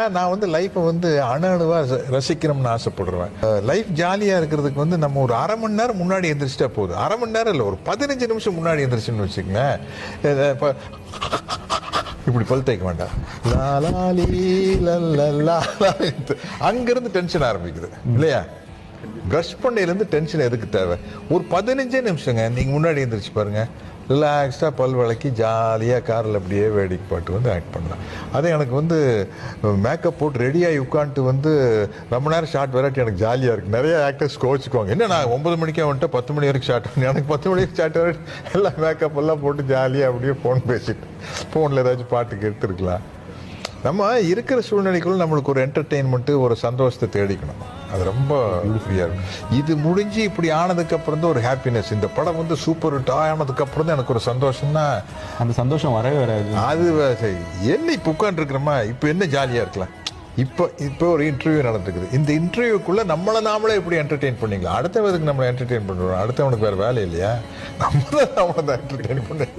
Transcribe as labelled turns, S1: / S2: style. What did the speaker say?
S1: நான் வந்து லைஃப்பை வந்து அணுவா ரசிக்கணும்னு ஆசைப்படுறேன். லைஃப் ஜாலியா இருக்கிறதுக்கு வந்து நம்ம ஒரு அரை மணி நேரம் முன்னாடி எந்திரிச்சிட்டா போதும். அரை மணி நேரம் இல்லை, ஒரு 15 நிமிஷம் முன்னாடி எந்திரிச்சுன்னு வச்சுக்கங்களேன். இப்போ இப்படி பல் தேய்க்க வேண்டாம், அங்கிருந்து டென்ஷன் ஆரம்பிக்குது இல்லையா? பிரஷ் பண்ணையிலேருந்து டென்ஷன் எதுக்கு தேவை? ஒரு 15 நிமிஷங்க நீங்கள் முன்னாடி எந்திரிச்சு பாருங்க, ரிலாக்ஸ்டாக பல் விளக்கி ஜாலியாக காரில் அப்படியே வேடிக்கை பாட்டு வந்து ஆக்ட் பண்ணலாம். அதே எனக்கு வந்து மேக்கப் போட்டு ரெடியாகி உட்காந்துட்டு வந்து ரொம்ப நேரம் ஷார்ட் வெரைட்டி எனக்கு ஜாலியாக இருக்குது. நிறைய ஆக்டர்ஸ் கோச்சுக்குவாங்க, என்ன நான் 9 மணிக்கே வந்துட்டு 10 மணி வரைக்கும் ஷார்ட் பண்ணி, எனக்கு 10 மணிக்கு ஷார்ட் வெரைட்டி எல்லாம் மேக்கப் எல்லாம் போட்டு ஜாலியாக அப்படியே ஃபோன் பேசிட்டு ஃபோனில் ஏதாச்சும் பாட்டு கேட்டுருக்கலாம். நம்ம இருக்கிற சூழ்நிலைக்குள்ள நம்மளுக்கு ஒரு என்டர்டெயின்மெண்ட்டு, ஒரு சந்தோஷத்தை தேடிக்கணும். அது ரொம்ப ஃப்ரீயாக இருக்கும். இது முடிஞ்சு இப்படி ஆனதுக்கப்புறம் தான் ஒரு ஹாப்பினஸ். இந்த படம் வந்து சூப்பர் ஹிட் ஆனதுக்கப்புறம் தான் எனக்கு ஒரு சந்தோஷம்னா,
S2: அந்த சந்தோஷம் வரவே வராது.
S1: அது என்ன இப்போ உட்காந்துருக்குறோமா, இப்போ என்ன ஜாலியாக இருக்கலாம். இப்போ ஒரு இன்டர்வியூ நடந்துக்குது. இந்த இன்டர்வியூக்குள்ளே நம்மளை நாமளே எப்படி என்டர்டெயின் பண்ணிக்கலாம். அடுத்தவனுக்கு நம்மளை என்டர்டெயின் பண்ணுறோம். அடுத்தவனுக்கு வேறு வேலை இல்லையா? நம்ம தான் என்டர்டெயின் பண்ண